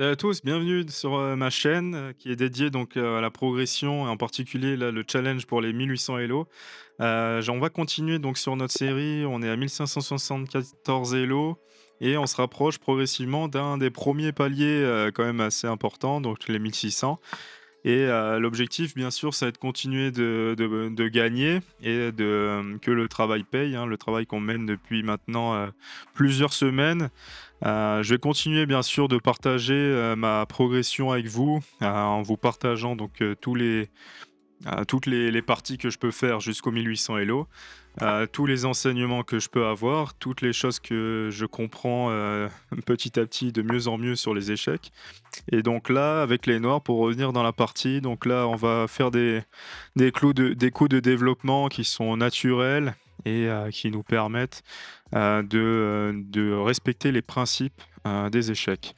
Salut à tous, bienvenue sur, ma chaîne, qui est dédiée donc, à la progression et en particulier là, le challenge pour les 1 800 Elo. On va continuer donc sur notre série, on est à 1 574 Elo et on se rapproche progressivement d'un des premiers paliers, quand même assez importants, donc les 1 600. Et l'objectif bien sûr, ça va être de continuer de gagner et que le travail paye, hein, le travail qu'on mène depuis maintenant, plusieurs semaines. Je vais continuer bien sûr de partager, ma progression avec vous, en vous partageant donc, toutes les parties que je peux faire jusqu'aux 1 800 Elo, tous les enseignements que je peux avoir, toutes les choses que je comprends, petit à petit de mieux en mieux sur les échecs. Et donc là, avec les noirs, pour revenir dans la partie, donc là, on va faire des coups de développement qui sont naturels et qui nous permettent de respecter les principes des échecs.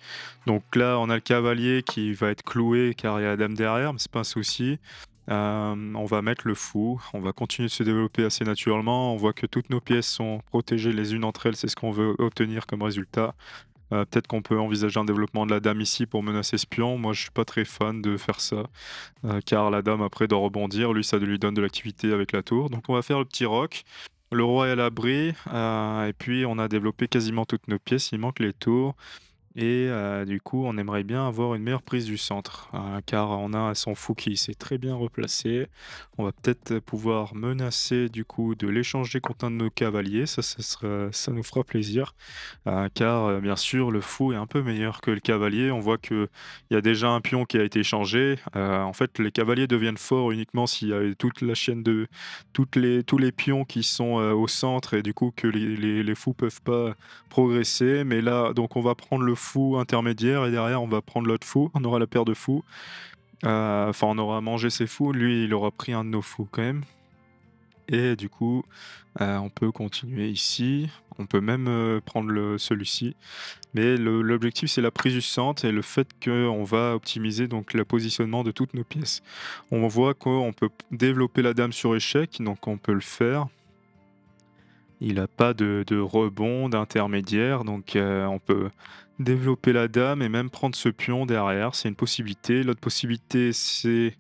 Donc là, on a le cavalier qui va être cloué car il y a la dame derrière, mais c'est pas un souci. On va mettre le fou, on va continuer de se développer assez naturellement. On voit que toutes nos pièces sont protégées les unes entre elles, c'est ce qu'on veut obtenir comme résultat. Peut-être qu'on peut envisager un développement de la dame ici pour menacer ce pion. Moi, je suis pas très fan de faire ça, car la dame après doit rebondir. Lui, ça lui donne de l'activité avec la tour. Donc on va faire le petit roc. Le roi est à l'abri, et puis on a développé quasiment toutes nos pièces, il manque les tours. Et du coup, on aimerait bien avoir une meilleure prise du centre, car on a son fou qui s'est très bien replacé. On va peut-être pouvoir menacer du coup de l'échanger contre un de nos cavaliers, ça nous fera plaisir, car, bien sûr le fou est un peu meilleur que le cavalier. On voit qu'il y a déjà un pion qui a été échangé. En fait, les cavaliers deviennent forts uniquement s'il y a toute la chaîne de tous les pions qui sont, au centre et du coup que les fous peuvent pas progresser. Mais là, donc on va prendre le fou intermédiaire et derrière on va prendre l'autre fou. On aura la paire de fous. Enfin, on aura mangé ses fous. Lui, il aura pris un de nos fous quand même. Et du coup, on peut continuer ici. On peut même, prendre celui-ci. Mais l'objectif, c'est la prise du centre et le fait qu'on va optimiser donc le positionnement de toutes nos pièces. On voit qu'on peut développer la dame sur échec, donc on peut le faire. Il a pas de rebond, d'intermédiaire, donc on peut développer la dame et même prendre ce pion derrière, c'est une possibilité. L'autre possibilité, c'est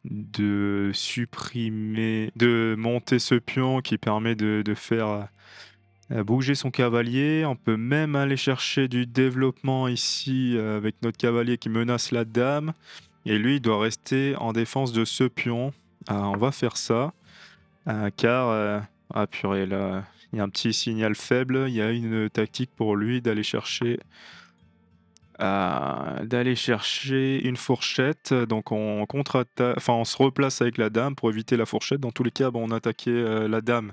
de monter ce pion qui permet de faire, bouger son cavalier. On peut même aller chercher du développement ici, avec notre cavalier qui menace la dame et lui, il doit rester en défense de ce pion. On va faire ça, car, ah purée, là, il y a un petit signal faible. Il y a une tactique pour lui d'aller chercher une fourchette, donc on on se replace avec la dame pour éviter la fourchette. Dans tous les cas, bon, on attaquait, la dame,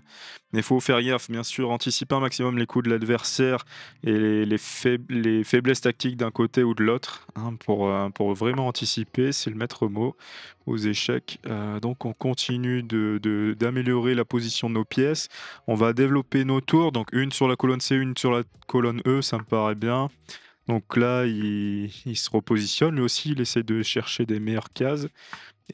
mais il faut faire gaffe, bien sûr, anticiper un maximum les coups de l'adversaire et les faiblesses tactiques d'un côté ou de l'autre, hein, pour vraiment anticiper, c'est le maître mot aux échecs. Donc on continue d'améliorer la position de nos pièces. On va développer nos tours, donc une sur la colonne C, une sur la colonne E, ça me paraît bien. Donc là, il se repositionne, lui aussi, il essaie de chercher des meilleures cases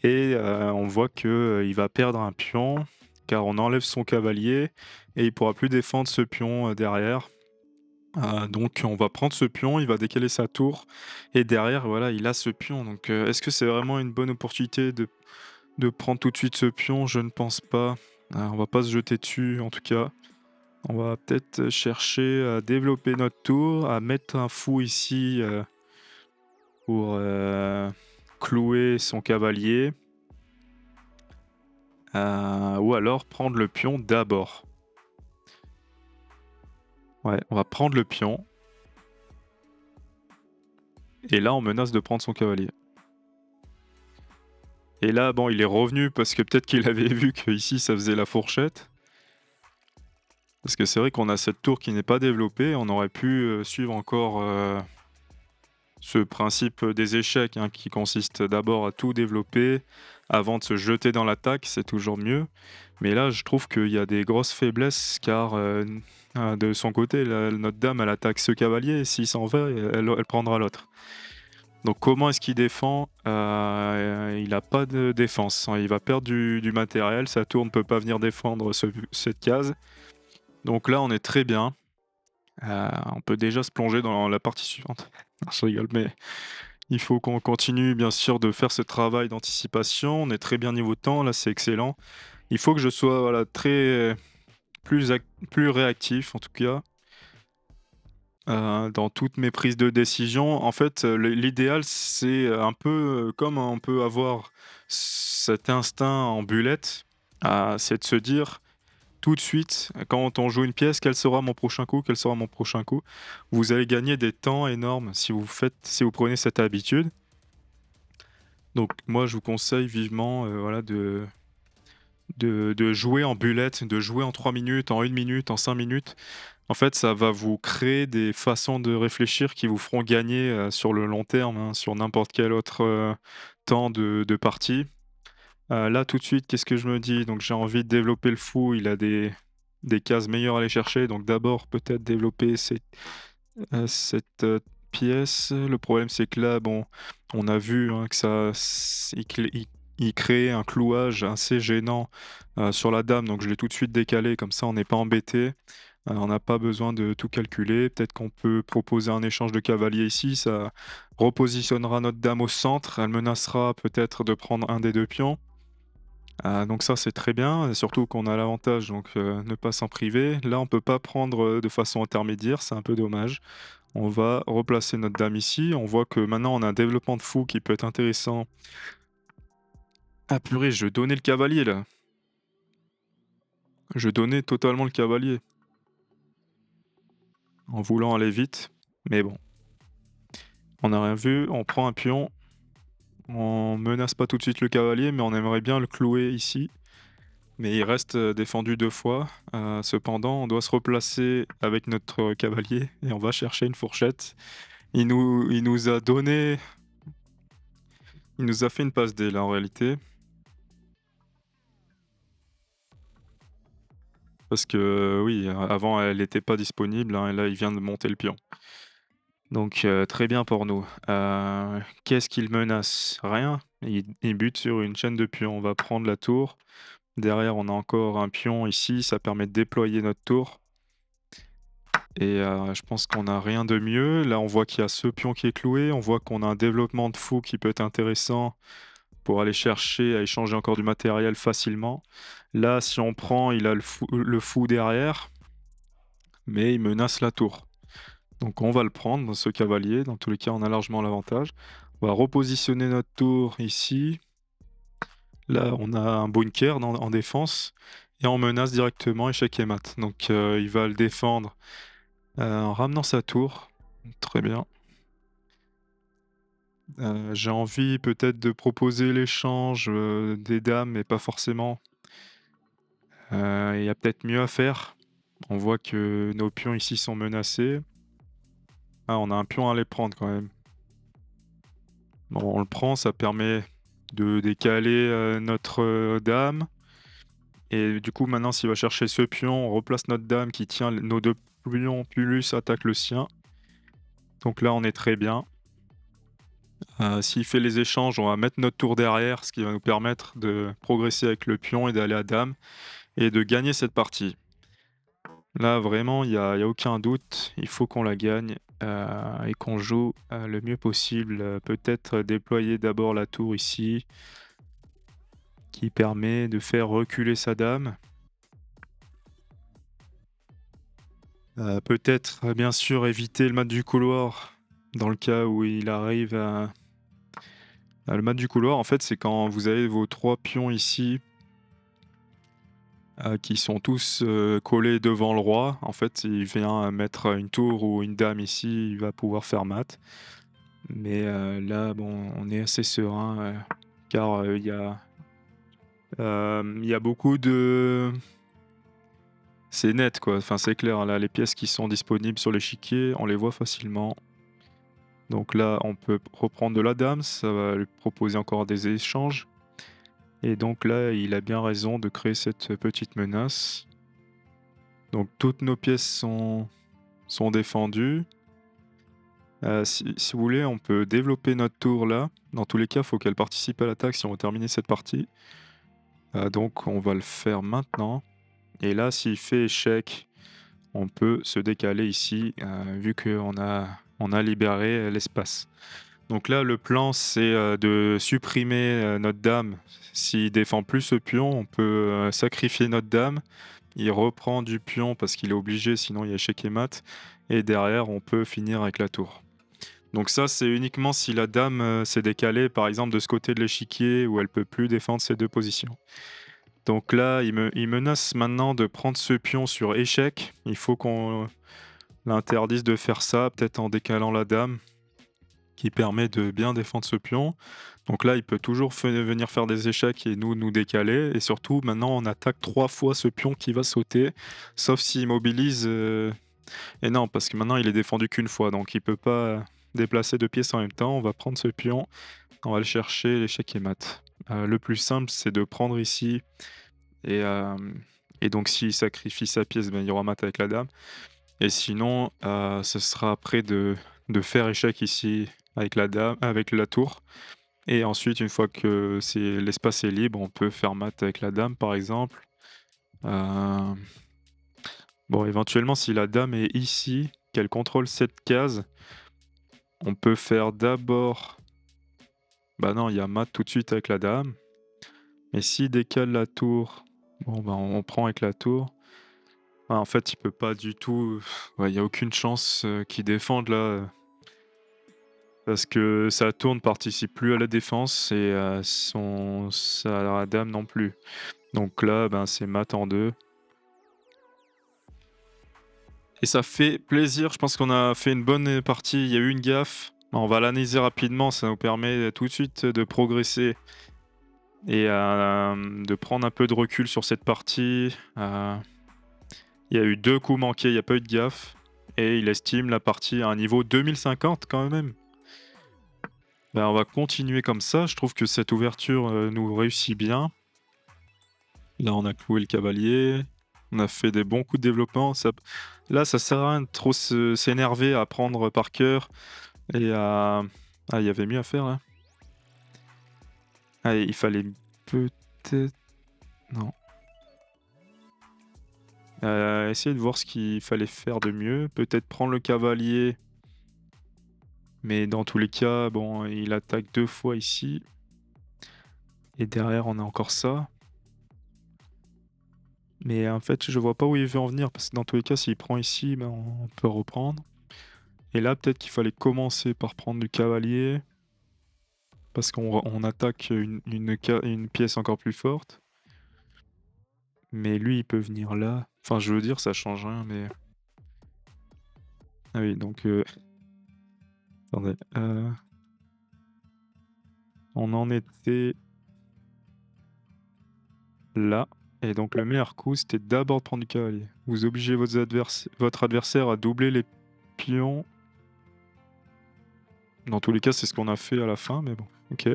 et on voit que, il va perdre un pion, car on enlève son cavalier et il pourra plus défendre ce pion, derrière. Donc on va prendre ce pion, il va décaler sa tour et derrière, voilà, il a ce pion. Donc est-ce que c'est vraiment une bonne opportunité de prendre tout de suite ce pion? Je ne pense pas. On va pas se jeter dessus, en tout cas. On va peut-être chercher à développer notre tour, à mettre un fou ici, pour, clouer son cavalier, ou alors prendre le pion d'abord. Ouais, on va prendre le pion et là, on menace de prendre son cavalier. Et là, bon, il est revenu parce que peut-être qu'il avait vu qu'ici, ça faisait la fourchette. Parce que c'est vrai qu'on a cette tour qui n'est pas développée, on aurait pu, suivre encore, ce principe, des échecs, hein, qui consiste d'abord à tout développer avant de se jeter dans l'attaque, c'est toujours mieux. Mais là, je trouve qu'il y a des grosses faiblesses car, de son côté, notre dame, elle attaque ce cavalier et s'il s'en va, elle prendra l'autre. Donc comment est-ce qu'il défend? Il a pas de défense, hein, il va perdre du matériel, sa tour ne peut pas venir défendre cette case. Donc là, on est très bien. On peut déjà se plonger dans la partie suivante. Non, je rigole, mais il faut qu'on continue bien sûr de faire ce travail d'anticipation. On est très bien niveau temps, là, c'est excellent. Il faut que je sois, voilà, très plus réactif en tout cas, dans toutes mes prises de décision. En fait, l'idéal, c'est, un peu, comme on peut avoir cet instinct en bullet, c'est de se dire tout de suite, quand on joue une pièce: «Quel sera mon prochain coup? Quel sera mon prochain coup?» Vous allez gagner des temps énormes si vous prenez cette habitude. Donc moi, je vous conseille vivement, voilà, de jouer en bullet, de jouer en 3 minutes, en 1 minute, en 5 minutes. En fait, ça va vous créer des façons de réfléchir qui vous feront gagner, sur le long terme, hein, sur n'importe quel autre, temps de partie. Là, tout de suite, qu'est-ce que je me dis? Donc j'ai envie de développer le fou, il a des cases meilleures à aller chercher, donc d'abord peut-être développer cette, pièce. Le problème, c'est que là, bon, on a vu, hein, que ça s il crée un clouage assez gênant, sur la dame, donc je l'ai tout de suite décalé, comme ça on n'est pas embêté. On n'a pas besoin de tout calculer. Peut-être qu'on peut proposer un échange de cavaliers ici, ça repositionnera notre dame au centre, elle menacera peut-être de prendre un des 2 pions. Donc ça, c'est très bien, et surtout qu'on a l'avantage, donc ne pas s'en priver. Là, on peut pas prendre, de façon intermédiaire, c'est un peu dommage. On va replacer notre dame ici. On voit que maintenant on a un développement de fou qui peut être intéressant. Ah purée, je donnais le cavalier là. Je donnais totalement le cavalier, en voulant aller vite, mais bon, on n'a rien vu, on prend un pion, on menace pas tout de suite le cavalier, mais on aimerait bien le clouer ici. Mais il reste, défendu 2 fois. Cependant, on doit se replacer avec notre cavalier et on va chercher une fourchette. Il nous a donné il nous a fait une passe D là en réalité. Parce que oui, avant elle était pas disponible, hein, et là il vient de monter le pion. Donc très bien pour nous. Qu'est-ce qu'il menace? Rien. Il bute sur une chaîne de pions. On va prendre la tour. Derrière, on a encore un pion ici, ça permet de déployer notre tour. Et je pense qu'on a rien de mieux. Là, on voit qu'il y a ce pion qui est cloué, on voit qu'on a un développement de fou qui peut être intéressant pour aller chercher à échanger encore du matériel facilement. Là, si on prend, il a le fou derrière, mais il menace la tour. Donc on va le prendre, ce cavalier, dans tous les cas, on a largement l'avantage. On va repositionner notre tour ici. Là, on a un bunker en défense et on menace directement échec et mat. Donc il va le défendre, en ramenant sa tour. Très bien. J'ai envie peut-être de proposer l'échange, des dames, mais pas forcément. Il y a peut-être mieux à faire. On voit que nos pions ici sont menacés. Ah, on a un pion à aller prendre quand même. Bon, on le prend, ça permet de décaler, notre, dame, et du coup maintenant s'il va chercher ce pion, on replace notre dame qui tient nos 2 pions plus attaque le sien. Donc là, on est très bien. S'il fait les échanges, on va mettre notre tour derrière, ce qui va nous permettre de progresser avec le pion et d'aller à dame et de gagner cette partie. Là, vraiment, il y a aucun doute, il faut qu'on la gagne, et qu'on joue, le mieux possible. Peut-être déployer d'abord la tour ici, qui permet de faire reculer sa dame. Peut-être, bien sûr, éviter le mat du couloir, dans le cas où il arrive le mat du couloir, en fait, c'est quand vous avez vos 3 pions ici, qui sont tous, collés devant le roi. En fait, il vient mettre une tour ou une dame ici, il va pouvoir faire mat. Mais, là, bon, on est assez serein, car, il y a beaucoup de c'est net, quoi. Enfin, c'est clair, là, les pièces qui sont disponibles sur l'échiquier, on les voit facilement. Donc là, on peut reprendre de la dame, ça va lui proposer encore des échanges. Et donc là, il a bien raison de créer cette petite menace. Donc toutes nos pièces sont défendues. Si vous voulez, on peut développer notre tour là. Dans tous les cas, il faut qu'elle participe à l'attaque si on veut terminer cette partie. Donc on va le faire maintenant. Et là, s'il fait échec, on peut se décaler ici, vu qu'on a libéré l'espace. Donc là, le plan, c'est, de supprimer, notre dame. S'il défend plus ce pion, on peut, sacrifier notre dame. Il reprend du pion parce qu'il est obligé, sinon il y a échec et mat et derrière, on peut finir avec la tour. Donc ça, c'est uniquement si la dame, s'est décalée, par exemple, de ce côté de l'échiquier où elle peut plus défendre ces 2 positions. Donc là, il menace maintenant de prendre ce pion sur échec. Il faut qu'on l'interdise de faire ça, peut-être en décalant la dame, qui permet de bien défendre ce pion. Donc là, il peut toujours venir faire des échecs et nous décaler. Et surtout, maintenant, on attaque 3 fois ce pion qui va sauter, sauf s'il mobilise. Et non, parce que maintenant, il est défendu qu'une fois, donc il peut pas déplacer 2 pièces en même temps. On va prendre ce pion, on va le chercher, l'échec et mat. Le plus simple, c'est de prendre ici et, et donc s'il sacrifie sa pièce, ben, il y aura mat avec la dame. Et sinon, ce sera après de faire échec ici avec la dame, avec la tour. Et ensuite, une fois que l'espace est libre, on peut faire mat avec la dame, par exemple. Heu, bon, éventuellement, si la dame est ici, qu'elle contrôle cette case, on peut faire d'abord bah non, il y a mat tout de suite avec la dame. Mais s'il décale la tour, bon, bah, on prend avec la tour. Ah, en fait, il peut pas du tout, ouais, il y a aucune chance, qu'il défende là, parce que sa tour ne participe plus à la défense et sa dame non plus. Donc là, ben, c'est mat en 2 et ça fait plaisir. Je pense qu'on a fait une bonne, partie. Il y a eu une gaffe. On va l'analyser rapidement, ça nous permet tout de suite de progresser et de prendre un peu de recul sur cette partie. Il y a eu 2 coups manqués, il y a pas eu de gaffe et il estime la partie à un niveau 2050 quand même. Ben, on va continuer comme ça. Je trouve que cette ouverture, nous réussit bien. Là, on a cloué le cavalier, on a fait des bons coups de développement. Là, ça sert à rien de trop s'énerver à prendre par cœur et à il y avait mieux à faire là? Ah, il fallait peut-être non. Essayer de voir ce qu'il fallait faire de mieux. Peut-être prendre le cavalier, mais dans tous les cas, bon, il attaque 2 fois ici et derrière, on a encore ça. Mais en fait, je vois pas où il veut en venir parce que dans tous les cas, s'il prend ici, ben, on peut reprendre. Et là, peut-être qu'il fallait commencer par prendre le cavalier parce qu'on attaque une pièce encore plus forte. Mais lui, il peut venir là. Enfin, je veux dire, ça change rien, mais ah oui, donc attendez, on en était là et donc le meilleur coup, c'était d'abord de prendre du cavalier. Vous obligez votre adversaire à doubler les pions. Dans tous les cas, c'est ce qu'on a fait à la fin, mais bon, OK.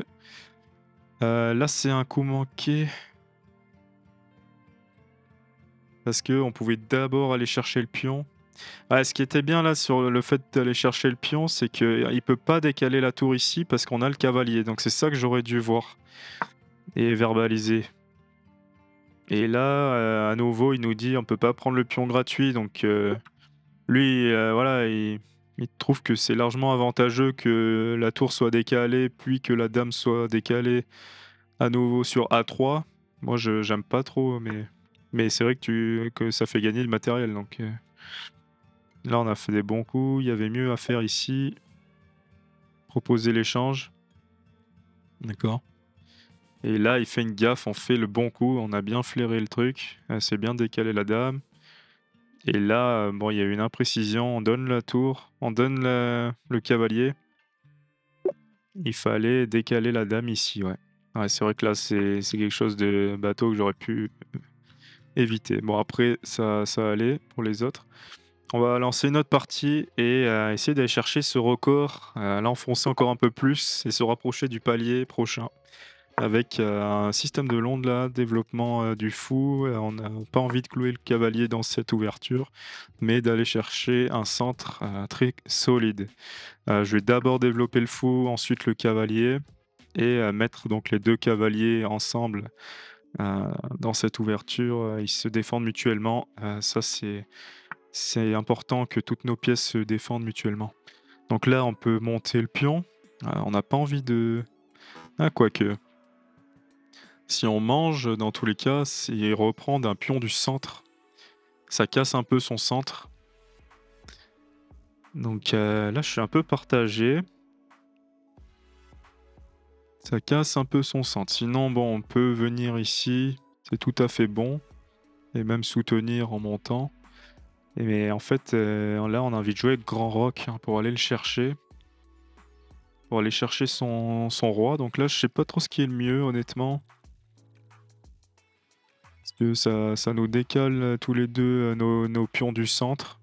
Là, c'est un coup manqué parce qu'on pouvait d'abord aller chercher le pion. Ah, ce qui était bien là sur le fait d'aller chercher le pion, c'est qu'il peut pas décaler la tour ici parce qu'on a le cavalier. Donc c'est ça que j'aurais dû voir et verbaliser. Et là, à nouveau, il nous dit: «On peut pas prendre le pion gratuit», donc lui, voilà, il trouve que c'est largement avantageux que la tour soit décalée, puis que la dame soit décalée à nouveau sur A3. Moi, je j'aime pas trop, mais c'est vrai que ça fait gagner le matériel, donc là, on a fait des bons coups. Il y avait mieux à faire ici. Proposer l'échange. D'accord. Et là, il fait une gaffe, on fait le bon coup, on a bien flairé le truc, c'est bien décalé la dame. Et là, bon, il y a eu une imprécision, on donne la tour, on donne le cavalier. Il fallait décaler la dame ici, ouais. Ouais, c'est vrai que là, c'est quelque chose de bateau que j'aurais pu éviter. Bon, après, ça allait pour les autres. On va lancer une autre partie et essayer d'aller chercher ce record, l'enfoncer encore un peu plus et se rapprocher du palier prochain. Avec, un système de l'onde là, développement, du fou, on n'a pas envie de clouer le cavalier dans cette ouverture, mais d'aller chercher un centre, très solide. Je vais d'abord développer le fou, ensuite le cavalier et mettre donc les 2 cavaliers ensemble, heu, dans cette ouverture, ils se défendent mutuellement, ça c'est C'est important que toutes nos pièces se défendent mutuellement. Donc là, on peut monter le pion. On n'a pas envie de ah quoique, si on mange, dans tous les cas, c'est reprendre un pion du centre. Ça casse un peu son centre. Donc là, je suis un peu partagé. Ça casse un peu son centre. Sinon, bon, on peut venir ici, c'est tout à fait bon et même soutenir en montant. Mais en fait, là, on a envie de jouer avec Grand Rock, hein, pour aller le chercher, pour aller chercher son roi. Donc là, je sais pas trop ce qui est le mieux, honnêtement, parce que ça nous décale, tous les 2 nos pions du centre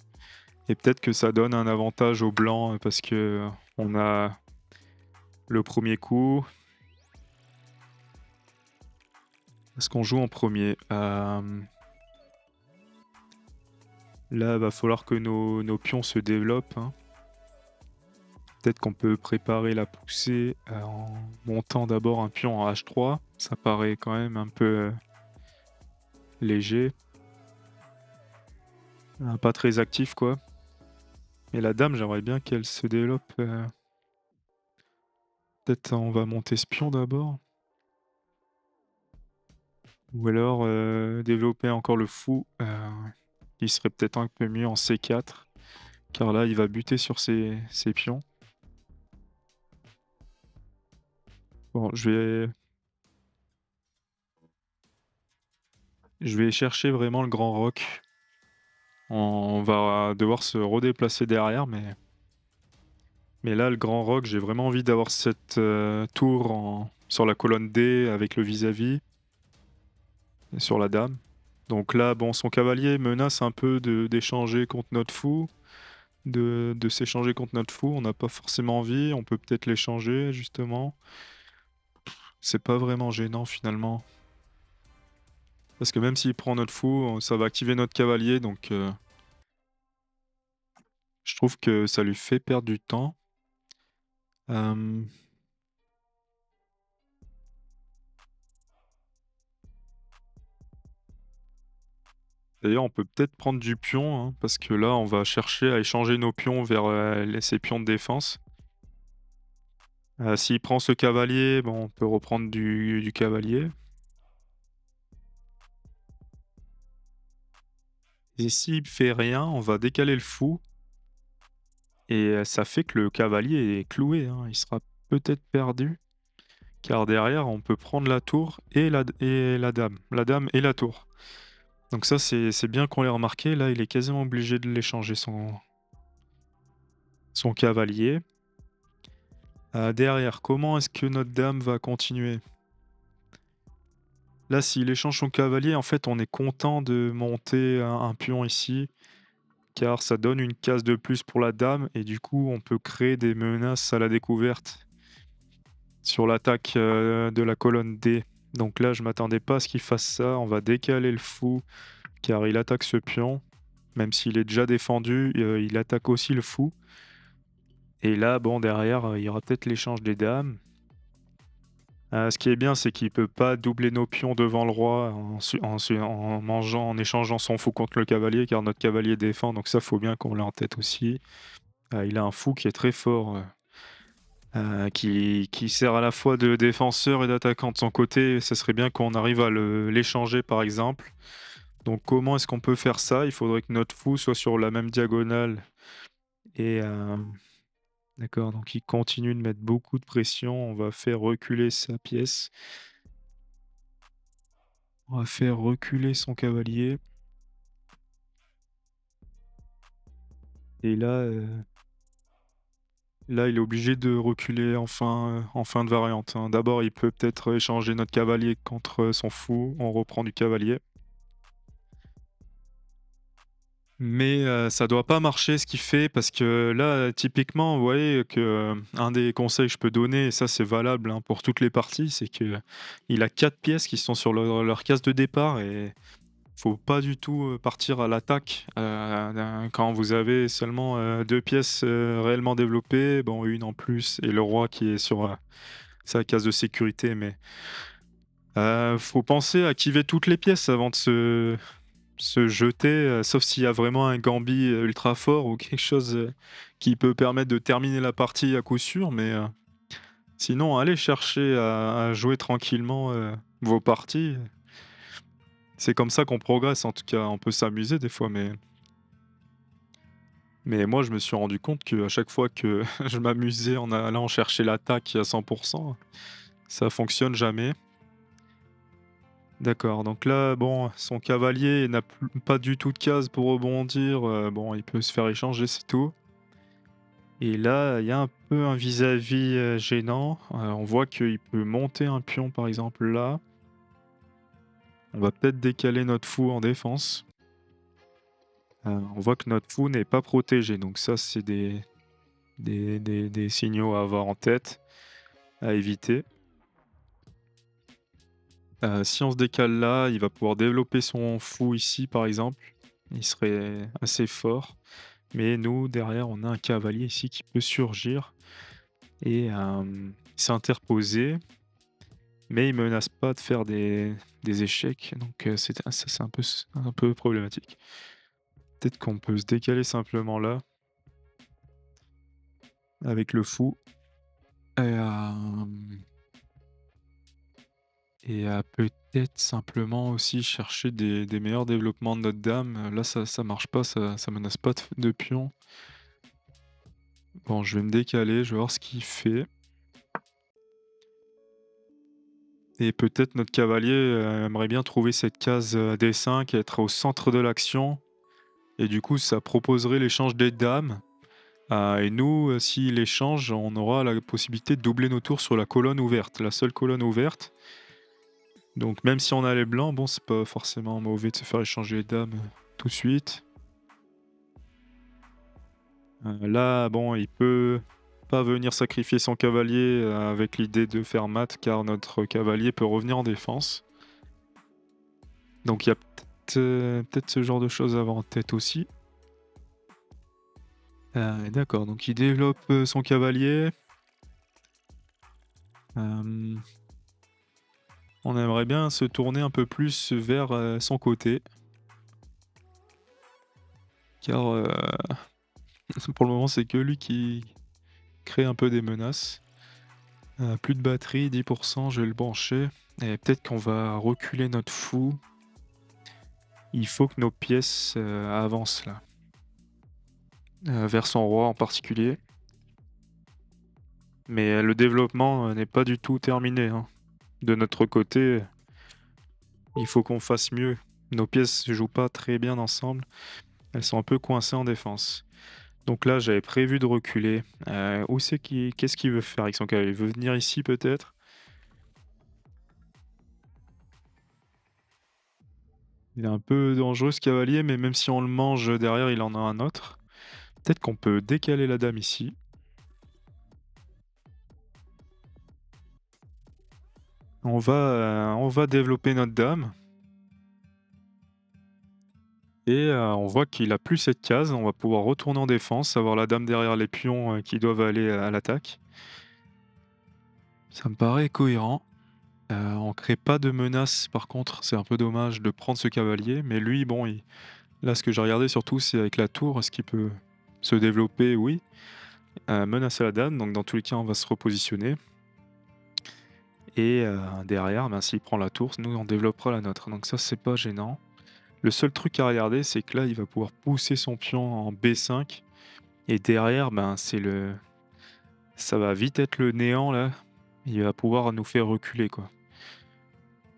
et peut-être que ça donne un avantage aux blancs, parce que, on a le premier coup. Est-ce qu'on joue en premier? Là, va falloir que nos pions se développent, hein. Peut-être qu'on peut préparer la poussée, en montant d'abord un pion en H3. Ça paraît quand même un peu, léger. Pas très actif, quoi. Et la dame, j'aimerais bien qu'elle se développe, peut-être on va monter ce pion d'abord? Ou alors, développer encore le fou, il serait peut-être un peu mieux en C4, car là, il va buter sur ses pions. Bon, je vais chercher vraiment le grand roc. On va devoir se redéplacer derrière, mais là, le grand roc, j'ai vraiment envie d'avoir cette, tour sur la colonne D avec le vis-à-vis et sur la dame. Donc là, bon, son cavalier menace un peu d'échanger contre notre fou, de s'échanger contre notre fou. On n'a pas forcément envie, on peut peut-être l'échanger justement. C'est pas vraiment gênant finalement. Parce que même s'il prend notre fou, ça va activer notre cavalier, donc je trouve que ça lui fait perdre du temps. Hem D'ailleurs, on peut peut-être prendre du pion, hein, parce que là, on va chercher à échanger nos pions vers, ses pions de défense. S'il prend ce cavalier, bon, on peut reprendre du cavalier. Et s'il fait rien, on va décaler le fou et ça fait que le cavalier est cloué, hein. Il sera peut-être perdu, car derrière, on peut prendre la tour et la dame. La dame et la tour. Donc ça, c'est bien qu'on l'ait remarqué. Là, il est quasiment obligé de l'échanger son cavalier. Derrière, comment est-ce que notre dame va continuer? Là, s'il échange son cavalier, en fait, on est content de monter un pion ici, car ça donne une case de plus pour la dame et du coup, on peut créer des menaces à la découverte sur l'attaque, de la colonne D. Donc là, je m'attendais pas à ce qu'il fasse ça. On va décaler le fou, car il attaque ce pion. Même s'il est déjà défendu, il attaque aussi le fou. Et là, bon, derrière, il y aura peut-être l'échange des dames. Ce qui est bien, c'est qu'il peut pas doubler nos pions devant le roi en échangeant son fou contre le cavalier, car notre cavalier défend, donc ça, faut bien qu'on l'ait en tête aussi. Il a un fou qui est très fort, qui sert à la fois de défenseur et d'attaquant. De son côté, ça serait bien qu'on arrive à l'échanger, par exemple. Donc comment est-ce qu'on peut faire ça? Il faudrait que notre fou soit sur la même diagonale et d'accord, donc il continue de mettre beaucoup de pression. On va faire reculer sa pièce. On va faire reculer son cavalier et là, il est obligé de reculer en fin de variante, hein. D'abord, il peut peut-être échanger notre cavalier contre son fou. On reprend du cavalier. Mais ça doit pas marcher ce qu'il fait parce que là, typiquement, vous voyez que, un des conseils que je peux donner et ça c'est valable, hein, pour toutes les parties, c'est qu'il a 4 pièces qui sont sur leur case de départ et faut pas du tout, partir à l'attaque, quand vous avez seulement, 2 pièces, réellement développées, bon une en plus et le roi qui est sur, sa case de sécurité mais faut penser à activer toutes les pièces avant de se se jeter, sauf s'il y a vraiment un Gambit, ultra fort ou quelque chose, qui peut permettre de terminer la partie à coup sûr, mais sinon allez chercher à jouer tranquillement, vos parties. C'est comme ça qu'on progresse en tout cas. On peut s'amuser des fois, mais moi je me suis rendu compte qu'à chaque fois que je m'amusais en allant chercher l'attaque à 100, ça fonctionne jamais. D'accord, donc là, bon, son cavalier n'a pas du tout de case pour rebondir, bon, il peut se faire échanger, c'est tout. Et là, il y a un peu un vis-à-vis, gênant. On voit qu'il peut monter un pion, par exemple, là. On va peut-être décaler notre fou en défense. On voit que notre fou n'est pas protégé, donc ça, c'est des signaux à avoir en tête, à éviter. Si on se décale là, il va pouvoir développer son fou ici, par exemple. Il serait assez fort. Mais nous, derrière, on a un cavalier ici qui peut surgir et s'interposer, mais il menace pas de faire des échecs, donc c'est un peu problématique. Peut-être qu'on peut se décaler simplement là, avec le fou et peut-être simplement aussi chercher des meilleurs développements de notre dame. Là, ça marche pas, ça menace pas de pion. Bon, je vais me décaler, je vais voir ce qu'il fait. Et peut-être notre cavalier, aimerait bien trouver cette case, D5, être au centre de l'action et du coup, ça proposerait l'échange des dames. Et nous, s'il échange, on aura la possibilité de doubler nos tours sur la colonne ouverte, la seule colonne ouverte. Donc même si on a les blancs, bon, c'est pas forcément mauvais de se faire échanger les dames, tout de suite. Là, bon, il peut pas venir sacrifier son cavalier, avec l'idée de faire mat, car notre cavalier peut revenir en défense. Donc il y a peut-être ce genre de choses à avoir en tête aussi. D'accord, donc il développe, son cavalier. Hem, on aimerait bien se tourner un peu plus vers, son côté, car, pour le moment, c'est que lui qui crée un peu des menaces. Plus de batterie, 10, je vais le brancher et peut-être qu'on va reculer notre fou. Il faut que nos pièces, avancent là, vers son roi en particulier. Mais, le développement, n'est pas du tout terminé, hein. De notre côté, il faut qu'on fasse mieux. Nos pièces se jouent pas très bien ensemble. Elles sont un peu coincées en défense. Donc là, j'avais prévu de reculer. Où c'est qu'est-ce qu'il veut faire avec son cavalier? Il veut venir ici peut-être? Il est un peu dangereux ce cavalier, mais même si on le mange derrière, il en a un autre. Peut-être qu'on peut décaler la dame ici. On va développer notre dame et on voit qu'il a plus cette case. On va pouvoir retourner en défense, avoir la dame derrière les pions, qui doivent aller à l'attaque. Ça me paraît cohérent. On crée pas de menace par contre, c'est un peu dommage de prendre ce cavalier, mais lui, bon, là, ce que j'ai regardé surtout, c'est avec la tour, est-ce qu'il peut se développer? Oui. Menacer la dame, donc dans tous les cas, on va se repositionner et derrière, ben, s'il prend la tour, nous, on développera la nôtre, donc ça, c'est pas gênant. Le seul truc à regarder, c'est que là, il va pouvoir pousser son pion en B5 et derrière, ben, ça va vite être le néant là. Il va pouvoir nous faire reculer, quoi.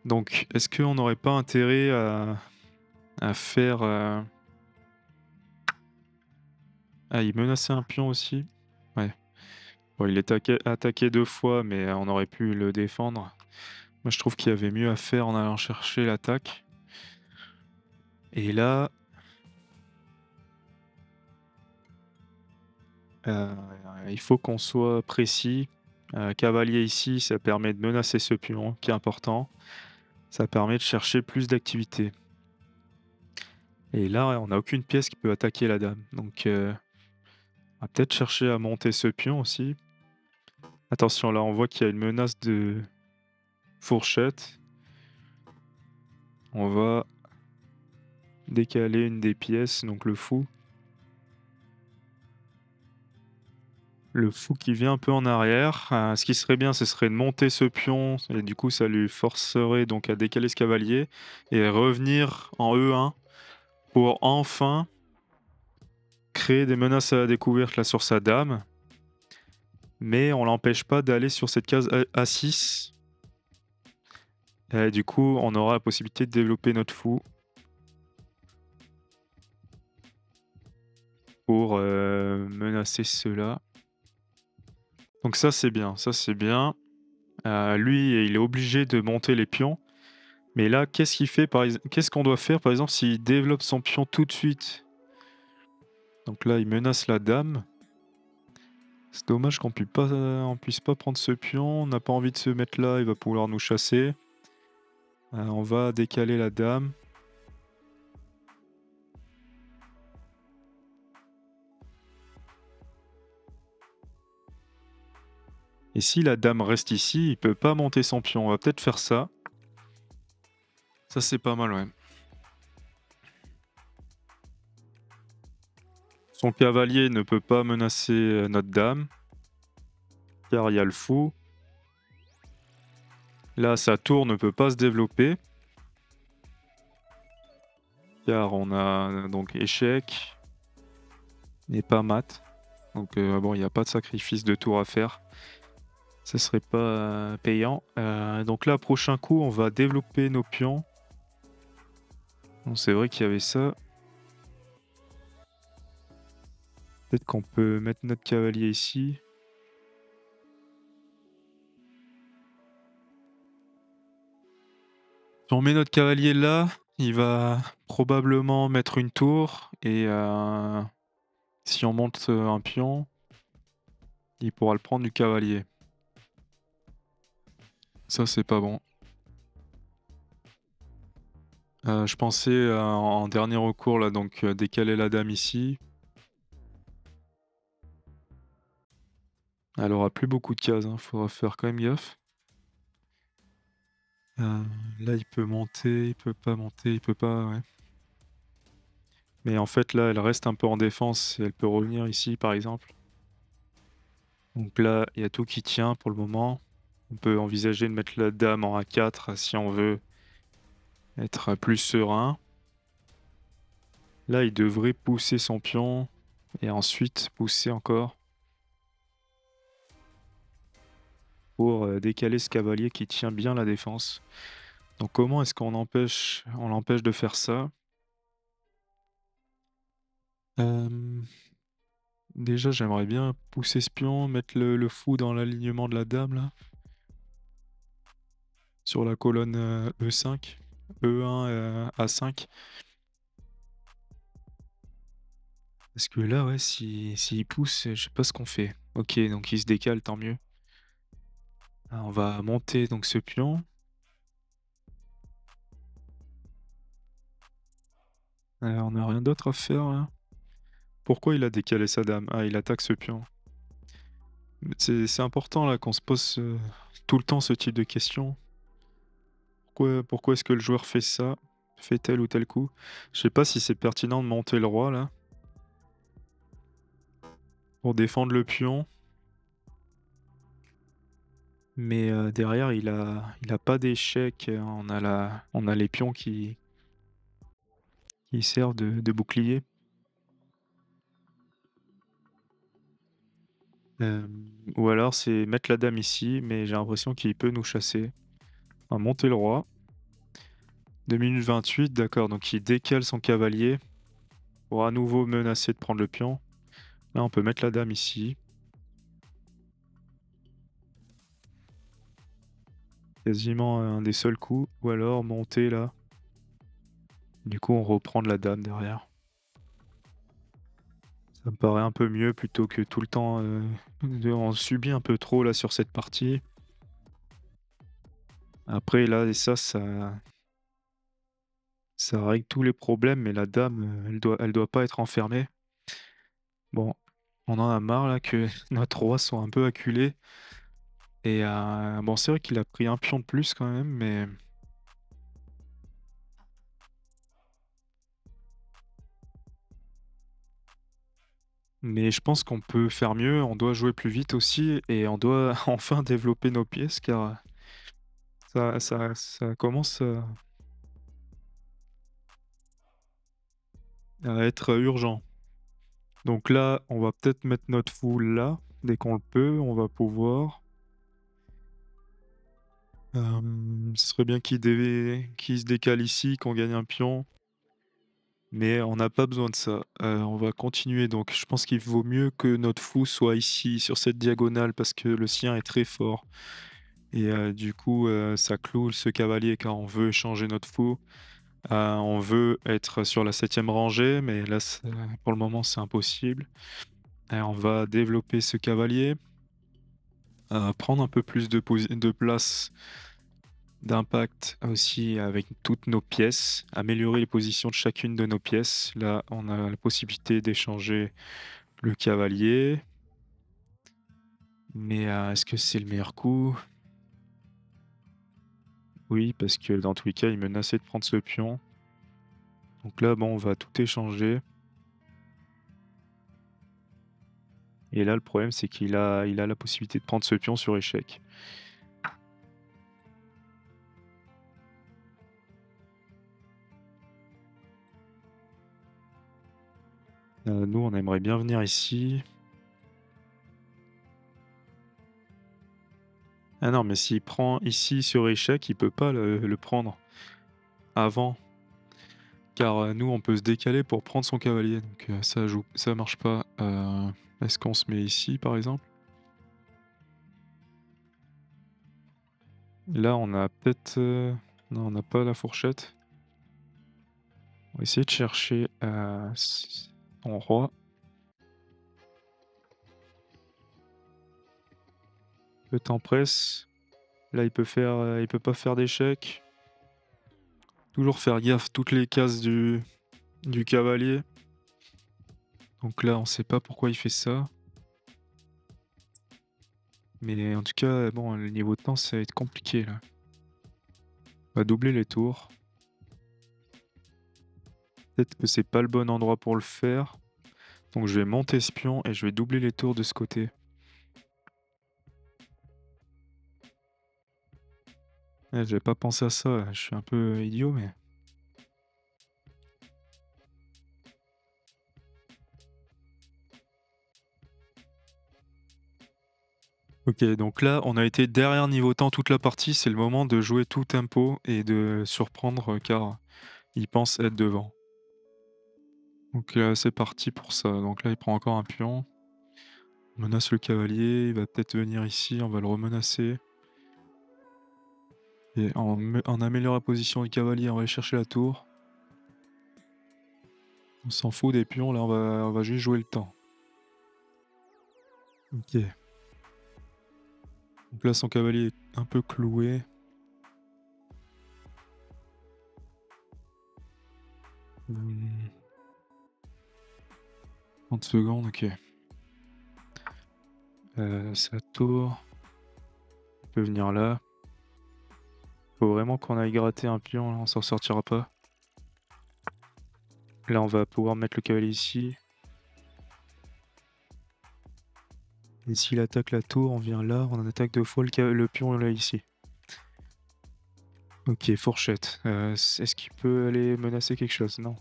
Donc est-ce qu'on n'aurait pas intérêt à faire, il menaçait un pion aussi? Ouais. Bon, il est attaqué 2 fois, mais on aurait pu le défendre. Moi, je trouve qu'il y avait mieux à faire en allant chercher l'attaque et là, heu, il faut qu'on soit précis. Cavalier ici, ça permet de menacer ce pion qui est important. Ça permet de chercher plus d'activité et là, on n'a aucune pièce qui peut attaquer la dame donc on va peut-être chercher à monter ce pion aussi. Attention, là, on voit qu'il y a une menace de fourchette. On va décaler une des pièces, donc le fou. Le fou qui vient un peu en arrière. Ce qui serait bien, ce serait de monter ce pion et du coup, ça lui forcerait donc à décaler ce cavalier et revenir en E1 pour enfin créer des menaces à la découverte là sur sa dame. Mais on l'empêche pas d'aller sur cette case A6. Et du coup, on aura la possibilité de développer notre fou pour menacer ceux-là. Donc ça, c'est bien, ça, c'est bien. Lui, il est obligé de monter les pions. Mais là, qu'est-ce qu'il fait qu'est-ce qu'on doit faire, par exemple, s'il développe son pion tout de suite? Donc là, il menace la dame. C'est dommage on puisse pas prendre ce pion. On n'a pas envie de se mettre là, il va pouvoir nous chasser. On va décaler la dame. Et si la dame reste ici, il peut pas monter son pion. On va peut-être faire ça. Ça, c'est pas mal, ouais. Son cavalier ne peut pas menacer notre dame, car il y a le fou. Là, sa tour ne peut pas se développer, car on a donc échec et pas mat. Donc bon, il n'y a pas de sacrifice de tour à faire. Ce serait pas payant. Donc là, prochain coup, on va développer nos pions. Bon, c'est vrai qu'il y avait ça. Peut-être qu'on peut mettre notre cavalier ici. Si on met notre cavalier là, il va probablement mettre une tour. Et si on monte un pion, il pourra le prendre du cavalier. Ça, c'est pas bon. Je pensais en dernier recours là, donc décaler la dame ici. Elle aura plus beaucoup de cases, hein, faudra faire quand même gaffe. Là, il peut monter, il peut pas monter, il peut pas, ouais. Mais en fait, là, elle reste un peu en défense et elle peut revenir ici, par exemple. Donc là, il y a tout qui tient pour le moment. On peut envisager de mettre la dame en A4 si on veut être plus serein. Là, il devrait pousser son pion et ensuite pousser encore pour décaler ce cavalier qui tient bien la défense. Donc comment est-ce on l'empêche de faire ça? Euh, Déjà, j'aimerais bien pousser ce pion, mettre le fou dans l'alignement de la dame là, sur la colonne E5, E1, A5. Parce que là, ouais, s'il pousse, je sais pas ce qu'on fait. Ok, donc il se décale, tant mieux. On va monter donc ce pion. On n'a rien d'autre à faire là. Pourquoi il a décalé sa dame? Ah, il attaque ce pion. C'est important là qu'on se pose tout le temps ce type de questions. Pourquoi est-ce que le joueur fait ça? Fait tel ou tel coup? Je sais pas si c'est pertinent de monter le roi là. Pour défendre le pion. Mais derrière, il a pas d'échec. On a les pions qui servent de bouclier. Ou alors c'est mettre la dame ici, mais j'ai l'impression qu'il peut nous chasser. On va monter le roi. 2 minutes 28, d'accord, donc il décale son cavalier pour à nouveau menacer de prendre le pion. Là, on peut mettre la dame ici. Quasiment un des seuls coups. Ou alors monter là. Du coup, on reprend de la dame derrière. Ça me paraît un peu mieux plutôt que tout le temps. On subit un peu trop là sur cette partie. Après, là, et ça règle tous les problèmes, mais la dame, elle doit pas être enfermée. Bon, on en a marre là que notre roi soit un peu acculé. Et bon, c'est vrai qu'il a pris un pion de plus quand même, mais Mais je pense qu'on peut faire mieux, on doit jouer plus vite aussi et on doit enfin développer nos pièces car ça commence, à être urgent. Donc là, on va peut-être mettre notre fou là, dès qu'on le peut, on va pouvoir. Ce serait bien qu'il se décale ici, qu'on gagne un pion, mais on n'a pas besoin de ça. On va continuer donc je pense qu'il vaut mieux que notre fou soit ici, sur cette diagonale, parce que le sien est très fort et du coup, ça cloue ce cavalier car on veut échanger notre fou. On veut être sur la 7e rangée, mais là, pour le moment, c'est impossible et on va développer ce cavalier, prendre un peu plus de place d'impact aussi avec toutes nos pièces, améliorer les positions de chacune de nos pièces. Là, on a la possibilité d'échanger le cavalier, mais est-ce que c'est le meilleur coup? Oui, parce que dans tous les cas, il menaçait de prendre ce pion. Donc là, bon, on va tout échanger et là, le problème, c'est qu'il a la possibilité de prendre ce pion sur échec. Nous, on aimerait bien venir ici. Ah non, mais s'il prend ici sur échec, il peut pas le prendre avant, car, nous, on peut se décaler pour prendre son cavalier, donc ça marche pas. Est-ce qu'on se met ici, par exemple? Là, on a peut-être, non, on n'a pas la fourchette. On va essayer de chercher, son roi. Le temps presse. Là, il peut pas faire d'échec. Toujours faire gaffe, toutes les cases du cavalier. Donc là, on sait pas pourquoi il fait ça. Mais en tout cas, bon, le niveau de temps, ça va être compliqué là. On va doubler les tours. Peut-être que c'est pas le bon endroit pour le faire. Donc je vais monter ce pion et je vais doubler les tours de ce côté. J'avais pas pensé à ça, je suis un peu idiot, mais. Ok, donc là, on a été derrière niveau temps toute la partie. C'est le moment de jouer tout tempo et de surprendre car il pense être devant. Donc c'est parti pour ça. Donc là, il prend encore un pion. On menace le cavalier, il va peut-être venir ici, on va le remenacer. Et en améliorant la position du cavalier, on va aller chercher la tour. On s'en fout des pions, là on va juste jouer le temps. Ok. Donc là son cavalier est un peu cloué. 30 secondes, ok. Sa tour. Il peut venir là. Faut vraiment qu'on aille gratter un pion, là, on s'en sortira pas. Là on va pouvoir mettre le cavalier ici. Et s'il attaque la tour, on vient là, on en attaque 2 fois le pion là ici. Ok, fourchette. Est-ce qu'il peut aller menacer quelque chose? Non.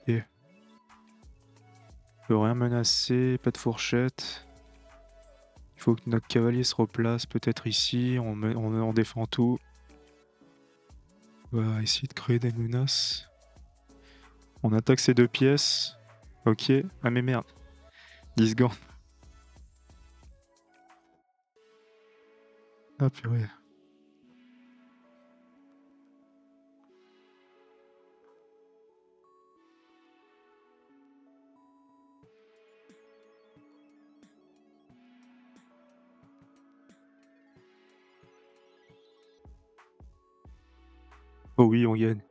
Ok. Il peut rien menacer, pas de fourchette. Il faut que notre cavalier se replace peut-être ici, on défend tout. On va essayer de créer des menaces. On attaque ces 2 pièces. Ok. Ah mais merde. 10 secondes. Ah purée. Oh oui, on gagne.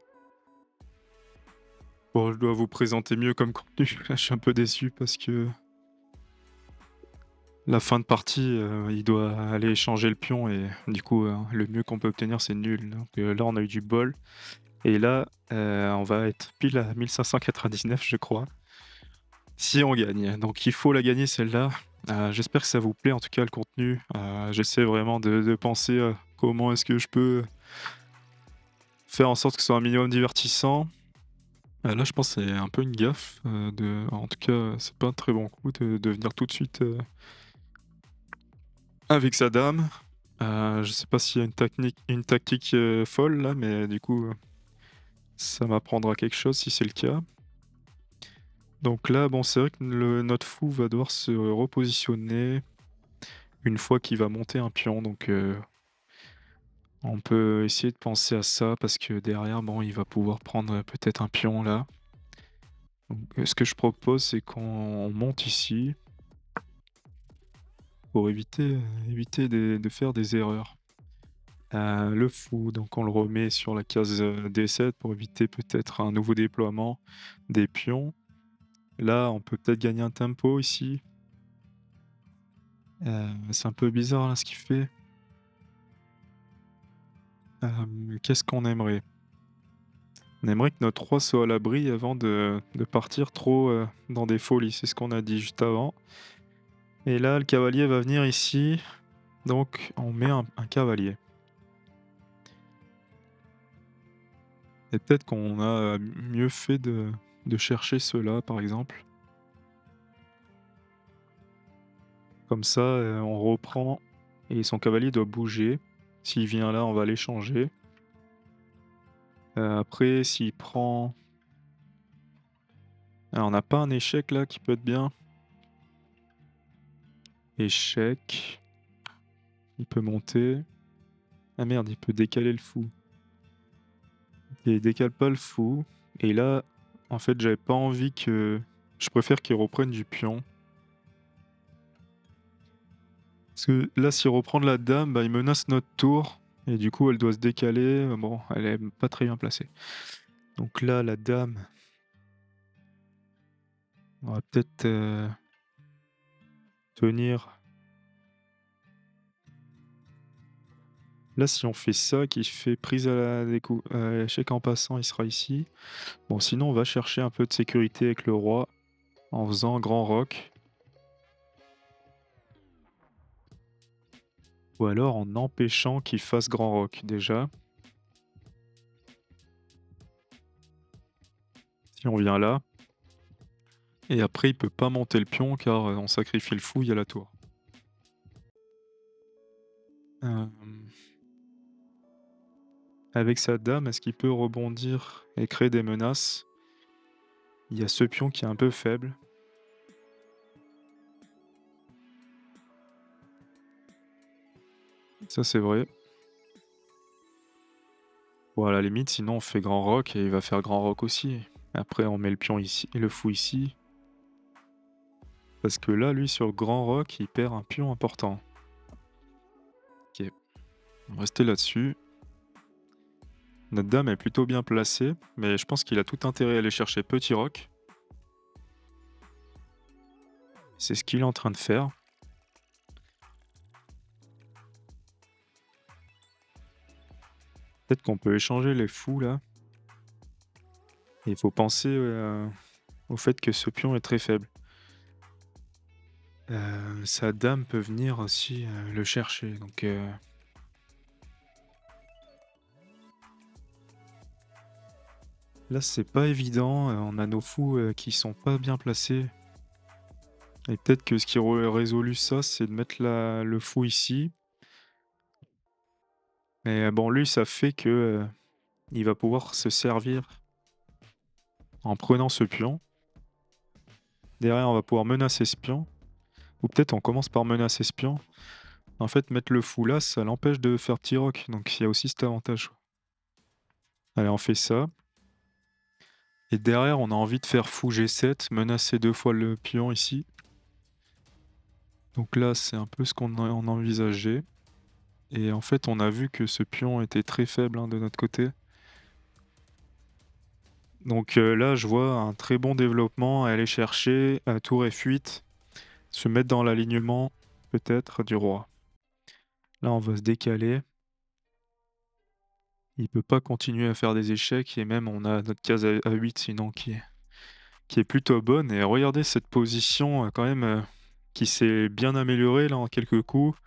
Bon, je dois vous présenter mieux comme contenu. Là, je suis un peu déçu parce que la fin de partie, il doit aller changer le pion et du coup, le mieux qu'on peut obtenir, c'est nul. Donc là, on a eu du bol. et là, on va être pile à 1599 je crois, si on gagne. Donc il faut la gagner celle-là. J'espère que ça vous plaît en tout cas le contenu. J'essaie vraiment de penser, comment est-ce que je peux faire en sorte que ce soit un minimum divertissant. Là je pense que c'est un peu une gaffe, en tout cas, c'est pas un très bon coup de venir tout de suite, avec sa dame. Je sais pas s'il y a une tactique, folle là, mais du coup, ça m'apprendra quelque chose si c'est le cas. Donc là, bon, c'est vrai que notre fou va devoir se repositionner une fois qu'il va monter un pion, donc on peut essayer de penser à ça parce que derrière, bon, il va pouvoir prendre, peut-être un pion là. Donc ce que je propose, c'est qu'on monte ici pour éviter de faire des erreurs. Le fou, donc on le remet sur la case, D7 pour éviter peut-être un nouveau déploiement des pions. Là, on peut peut-être gagner un tempo ici. C'est un peu bizarre là ce qu'il fait. Qu'est-ce qu'on aimerait? On aimerait que notre roi soit à l'abri avant de partir trop, dans des folies, c'est ce qu'on a dit juste avant. Et là, le cavalier va venir ici, donc on met un cavalier. Et peut-être qu'on a mieux fait de chercher cela, par exemple. Comme ça, on reprend et son cavalier doit bouger. S'il vient là, on va l'échanger. Après s'il prend on n'a pas un échec là qui peut être bien? Échec, il peut monter. Ah merde, il peut décaler le fou. Et il décale pas le fou et là, en fait, j'avais pas envie que je préfère qu'il reprenne du pion. Parce que là, s'il reprend de la dame, bah, il menace notre tour et du coup, elle doit se décaler. Bon, elle est pas très bien placée. Donc là, la dame, on va peut-être, tenir. Là, si on fait ça, qui fait prise à l'échec en passant, il sera ici. Bon, sinon, on va chercher un peu de sécurité avec le roi en faisant grand roc. Ou alors en empêchant qu'il fasse grand roc, déjà. Si on vient là. Et après, il peut pas monter le pion car on sacrifie le fou, il y a la tour. Euh, Avec sa dame, est-ce qu'il peut rebondir et créer des menaces? Il y a ce pion qui est un peu faible. Ça, c'est vrai. Bon, à la limite, sinon on fait grand roc et il va faire grand roc aussi. Après, on met le pion ici et le fou ici. Parce que là, lui, sur grand roc, il perd un pion important. Ok, on va rester là-dessus. Notre dame est plutôt bien placée, mais je pense qu'il a tout intérêt à aller chercher petit roc. C'est ce qu'il est en train de faire. Peut-être qu'on peut échanger les fous là. Et il faut penser au fait que ce pion est très faible. Sa dame peut venir aussi le chercher. Donc là, c'est pas évident. On a nos fous qui sont pas bien placés. Et peut-être que ce qui aurait résolu ça, c'est de mettre le fou ici. Mais bon, lui, ça fait que il va pouvoir se servir en prenant ce pion. Derrière, on va pouvoir menacer ce pion. Ou peut-être on commence par menacer ce pion. En fait, mettre le fou là, ça l'empêche de faire petit roc. Donc il y a aussi cet avantage. Allez, on fait ça. Et derrière, on a envie de faire fou G7, menacer 2 fois le pion ici. Donc là, c'est un peu ce on envisageait. Et en fait, on a vu que ce pion était très faible hein, de notre côté. Donc là, je vois un très bon développement à aller chercher tour et fuite, se mettre dans l'alignement peut-être du roi. Là, on va se décaler. Il peut pas continuer à faire des échecs et même on a notre case à 8 sinon qui est plutôt bonne et regardez cette position, quand même, qui s'est bien améliorée là en quelques coups,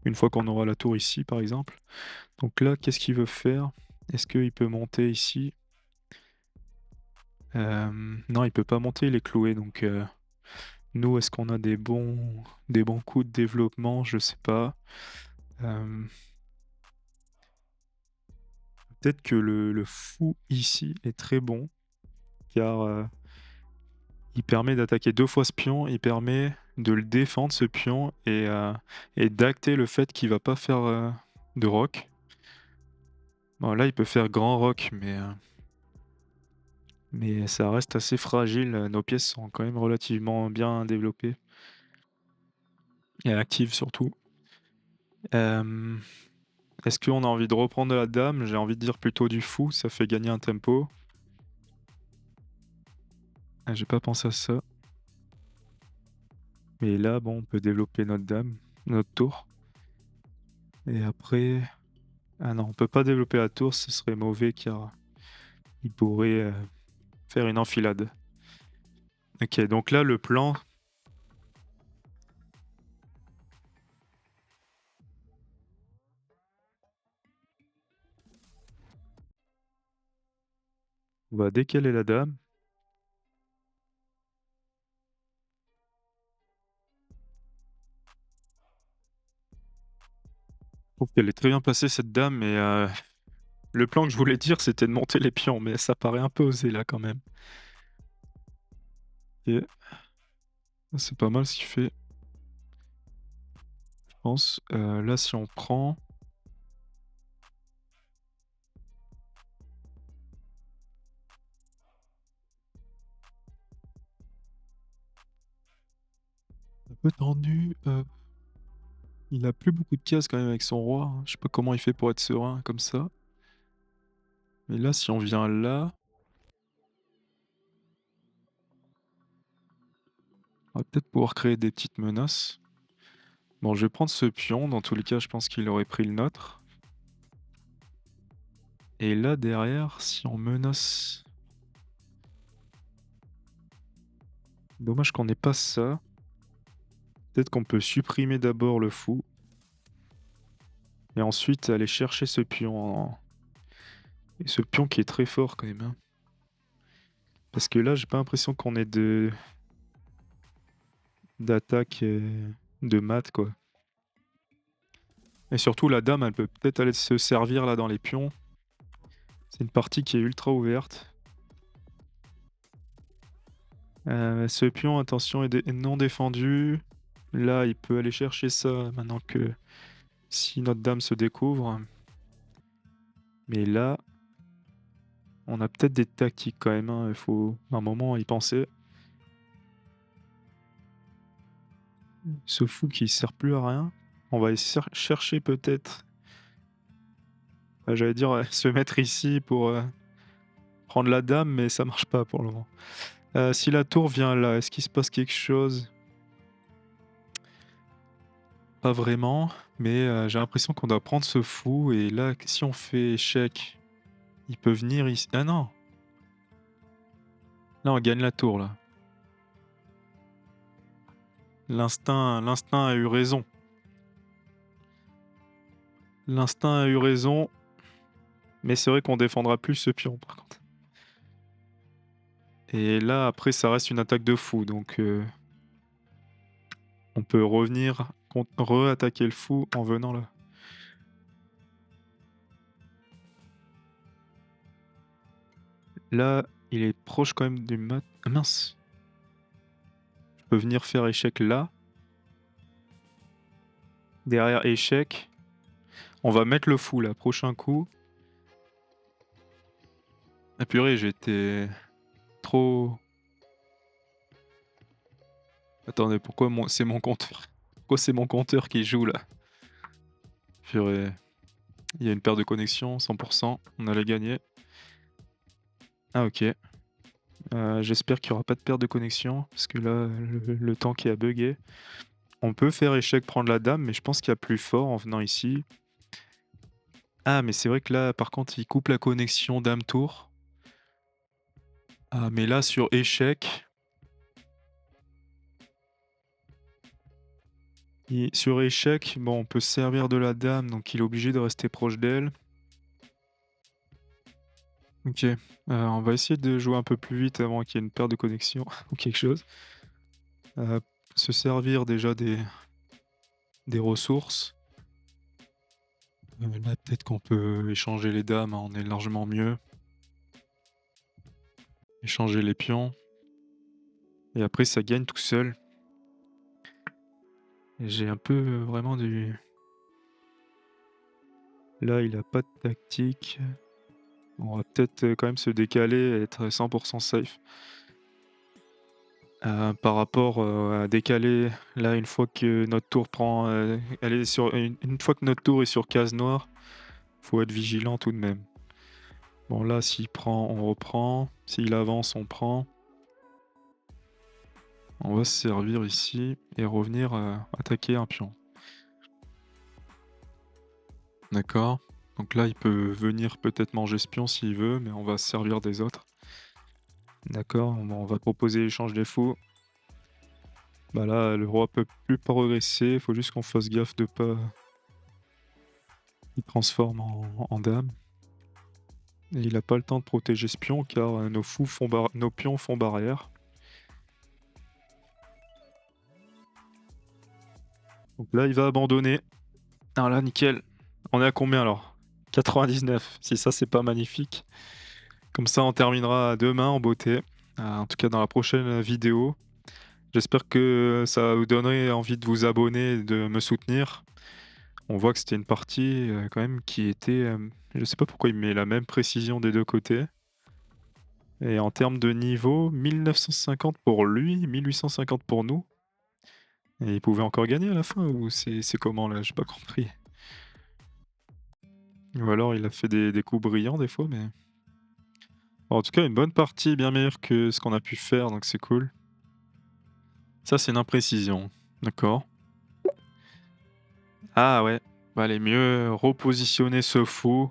une fois qu'on aura la tour ici par exemple. Donc là, qu'est-ce qu'il veut faire? Est-ce qu'il peut monter ici? Non, il peut pas monter, il est cloué donc nous, est-ce qu'on a des bons coups de développement? Je sais pas. Hem, peut-être que le fou ici est très bon car, il permet d'attaquer 2 fois ce pion, il permet de le défendre ce pion et d'acter le fait qu'il va pas faire, de roc. Bon là, il peut faire grand roc mais ça reste assez fragile, nos pièces sont quand même relativement bien développées et actives surtout. Hem, est-ce qu'on a envie de reprendre de la dame? J'ai envie de dire plutôt du fou, ça fait gagner un tempo. Ah, j'ai pas pensé à ça. Mais là, bon, on peut développer notre dame, notre tour et après ah non, on peut pas développer la tour, ce serait mauvais car il pourrait, faire une enfilade. OK, donc là, le plan, on va décaler la dame. Je trouve qu'elle est très bien placée cette dame mais le plan que je voulais dire, c'était de monter les pions, mais ça paraît un peu osé là quand même. Et c'est pas mal ce qu'il fait, je pense. Là, si on prend un peu tendu, il a plus beaucoup de cases quand même avec son roi, hein. Je sais pas comment il fait pour être serein comme ça. Mais là, si on vient là, on va peut-être pouvoir créer des petites menaces. Bon, je vais prendre ce pion, dans tous les cas, je pense qu'il aurait pris le nôtre. Et là, derrière, si on menace... Dommage qu'on n'ait pas ça. Peut-être qu'on peut supprimer d'abord le fou. Et ensuite aller chercher ce pion. Et ce pion qui est très fort quand même, hein. Parce que là, j'ai pas l'impression qu'on ait d'attaque de maths, quoi. Et surtout, la dame, elle peut peut-être aller se servir là dans les pions. C'est une partie qui est ultra ouverte. Ce pion, attention, est non défendu. Là, il peut aller chercher ça maintenant que si notre dame se découvre. Mais là, on a peut-être des tactiques quand même, hein, il faut un moment y penser. Ce fou qui sert plus à rien. On va chercher peut-être, j'allais dire, se mettre ici pour prendre la dame, mais ça marche pas pour le moment. Si la tour vient là, est-ce qu'il se passe quelque chose? Pas vraiment, mais j'ai l'impression qu'on doit prendre ce fou et là, si on fait échec, il peut venir ici. Ah non! Là, on gagne la tour là. L'instinct a eu raison. L'instinct a eu raison, mais c'est vrai qu'on défendra plus ce pion par contre. Et là, après, ça reste une attaque de fou, donc on peut revenir re-attaquer le fou en venant là. Là, il est proche quand même du mat. Ah mince! Je peux venir faire échec là. Derrière échec, on va mettre le fou là, prochain coup. Ah purée, j'étais trop... Attendez, pourquoi c'est mon compteur? Pourquoi c'est mon compteur qui joue là? Purée, il y a une perte de connexion, 100%, on allait gagner. Ah OK. J'espère qu'il y aura pas de perte de connexion, parce que là, le temps qui a buggé. On peut faire échec, prendre la dame, mais je pense qu'il y a plus fort en venant ici. Ah, mais c'est vrai que là, par contre, il coupe la connexion dame-tour. Ah, mais là, sur échec, bon, on peut se servir de la dame, donc il est obligé de rester proche d'elle. OK, on va essayer de jouer un peu plus vite avant qu'il y ait une perte de connexion ou quelque chose. Heu, Se servir déjà des ressources. Là, peut-être qu'on peut échanger les dames, hein, on est largement mieux. Échanger les pions et après ça gagne tout seul. Et j'ai un peu, vraiment du là, il a pas de tactique. On va peut-être, quand même se décaler et être 100 safe. Par rapport, à décaler là une fois que notre tour prend, elle est sur une fois que notre tour est sur case noire, faut être vigilant tout de même. Bon là, s'il prend, on reprend. S'il avance, on prend. On va se servir ici et revenir, attaquer un pion. D'accord. Donc là, il peut venir peut-être manger ce pion s'il veut, mais on va se servir des autres. D'accord, on va proposer l'échange des fous. Bah là, le roi peut plus progresser, il faut juste qu'on fasse gaffe de pas qu'il transforme en dame. Et il a pas le temps de protéger ce pion car, nos pions font barrière. Donc là, il va abandonner. Ah là, nickel. On est à combien alors? 99. Si ça, c'est pas magnifique. Comme ça, on terminera demain en beauté. En tout cas, dans la prochaine vidéo. J'espère que ça va vous donner envie de vous abonner et de me soutenir. On voit que c'était une partie, quand même qui était, je sais pas pourquoi il met la même précision des 2 côtés et en termes de niveau, 1950 pour lui, 1850 pour nous et il pouvait encore gagner à la fin ou c'est comment là? J'ai pas compris. Ou alors il a fait des coups brillants des fois, mais en tout cas une bonne partie, bien meilleure que ce qu'on a pu faire, donc c'est cool. Ça, c'est une imprécision. D'accord. Ah ouais, bah, allez mieux repositionner ce fou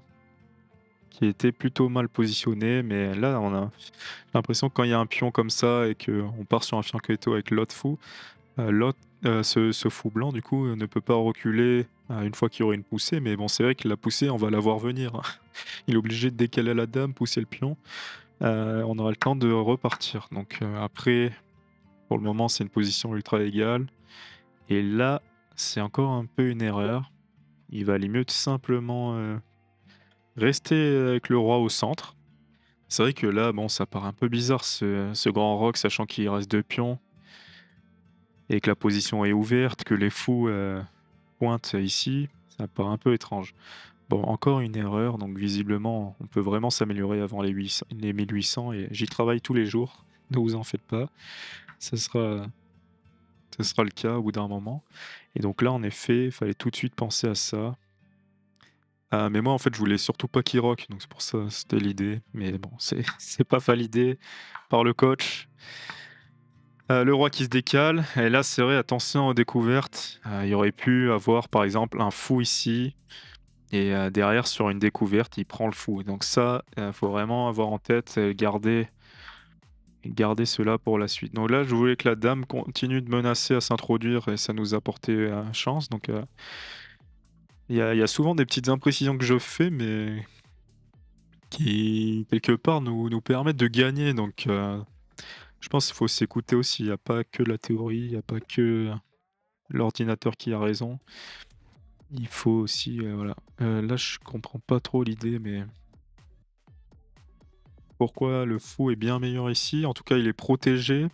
qui était plutôt mal positionné, mais là, on a l'impression que quand il y a un pion comme ça et qu'on part sur un fianchetto avec l'autre fou, ce fou blanc, du coup, ne peut pas reculer, une fois qu'il y aurait une poussée. Mais bon, c'est vrai que la poussée, on va la voir venir, hein. Il est obligé de décaler la dame, pousser le pion. On aura le temps de repartir. Donc, après, pour le moment, c'est une position ultra égale. Et là, c'est encore un peu une erreur. Il valait mieux tout simplement, rester avec le roi au centre. C'est vrai que là, bon, ça paraît un peu bizarre ce grand roc, sachant qu'il reste 2 pions et que la position est ouverte, que les fous, pointent ici, ça paraît un peu étrange. Bon, encore une erreur, donc visiblement, on peut vraiment s'améliorer avant les 1800 et j'y travaille tous les jours, ne vous en faites pas. Ce sera ce sera le cas au bout d'un moment et donc là, en effet, il fallait tout de suite penser à ça. Mais moi, en fait, je voulais surtout pas qu'il rock, donc c'est pour ça, c'était l'idée. Mais bon, c'est c'est pas validé par le coach. Le roi qui se décale et là, c'est vrai, attention aux découvertes. Il aurait pu avoir, par exemple, un fou ici et derrière, sur une découverte, il prend le fou. Donc ça, faut vraiment avoir en tête, garder cela pour la suite. Donc là, je voulais que la dame continue de menacer à s'introduire et ça nous a porté, chance. Donc il y a souvent des petites imprécisions que je fais, mais qui, quelque part, nous permettent de gagner. Donc je pense qu'il faut s'écouter aussi. Il y a pas que la théorie, il y a pas que l'ordinateur qui a raison. Il faut aussi, voilà. Là, je comprends pas trop l'idée, mais pourquoi le fou est bien meilleur ici? En tout cas, il est protégé.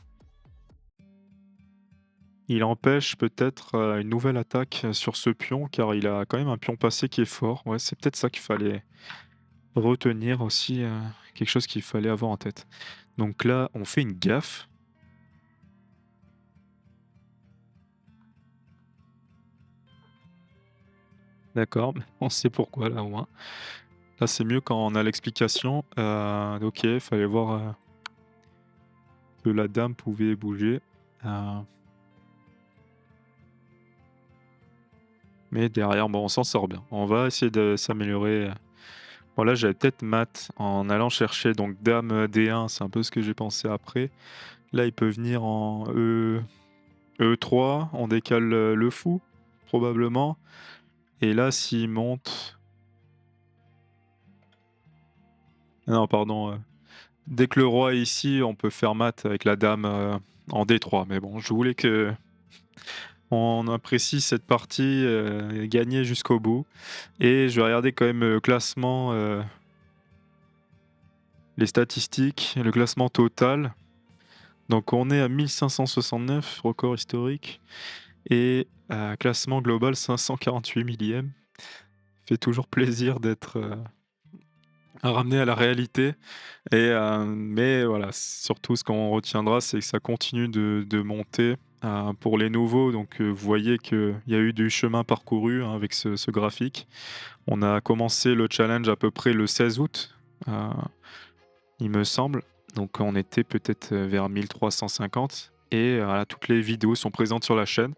Il empêche peut-être, une nouvelle attaque, sur ce pion, car il a quand même un pion passé qui est fort. Ouais, c'est peut-être ça qu'il fallait retenir aussi, quelque chose qu'il fallait avoir en tête. Donc là, on fait une gaffe. D'accord, on sait pourquoi là, au moins. Là, c'est mieux quand on a l'explication. OK, il fallait voir, que la dame pouvait bouger. Heu mais derrière, bon, on s'en sort bien. On va essayer de s'améliorer. Bon là, j'avais peut-être mat en allant chercher donc dame, D1, c'est un peu ce que j'ai pensé après. Là, il peut venir en E3, on décale, le fou, probablement, et là, s'il monte non, pardon, dès que le roi est ici, on peut faire mat avec la dame, en D3, mais bon, je voulais qu'on apprécie cette partie, gagnée jusqu'au bout, et je vais regarder quand même le classement, les statistiques, le classement total. Donc on est à 1569, record historique, et classement global 548 millième. Fait toujours plaisir d'être, ramené à la réalité, et mais voilà, surtout ce qu'on retiendra, c'est que ça continue de monter, pour les nouveaux. Donc vous voyez qu'il y a eu du chemin parcouru, hein, avec ce graphique. On a commencé le challenge à peu près le 16 août, heu, il me semble. Donc on était peut-être, vers 1350, et voilà, toutes les vidéos sont présentes sur la chaîne.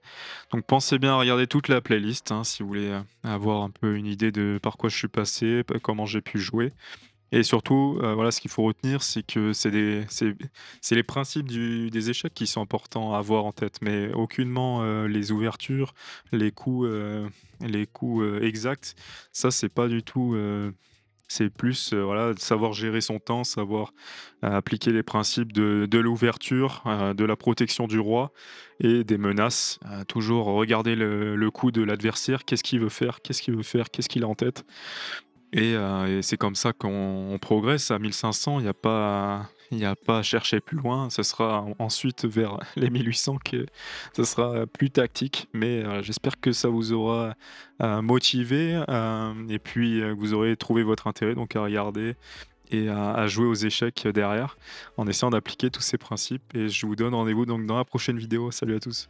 Donc pensez bien à regarder toute la playlist, hein, si vous voulez, avoir un peu une idée de par quoi je suis passé, comment j'ai pu jouer, et surtout, voilà, ce qu'il faut retenir, c'est que c'est les principes des échecs qui sont importants à avoir en tête, mais aucunement, les ouvertures, les coups, exacts. Ça, c'est pas du tout, c'est plus, voilà, de savoir gérer son temps, savoir, appliquer les principes de l'ouverture, de la protection du roi et des menaces. Toujours regarder le coup de l'adversaire. Qu'est-ce qu'il veut faire? Qu'est-ce qu'il veut faire? Qu'est-ce qu'il a en tête? Et c'est comme ça qu'on progresse à 1500. Il y a pas à chercher plus loin. Ce sera ensuite vers les 1800 que ce sera plus tactique. Mais j'espère que ça vous aura, motivé, et puis, que vous aurez trouvé votre intérêt donc à regarder et à jouer aux échecs derrière, en essayant d'appliquer tous ces principes, et je vous donne rendez-vous donc dans la prochaine vidéo. Salut à tous.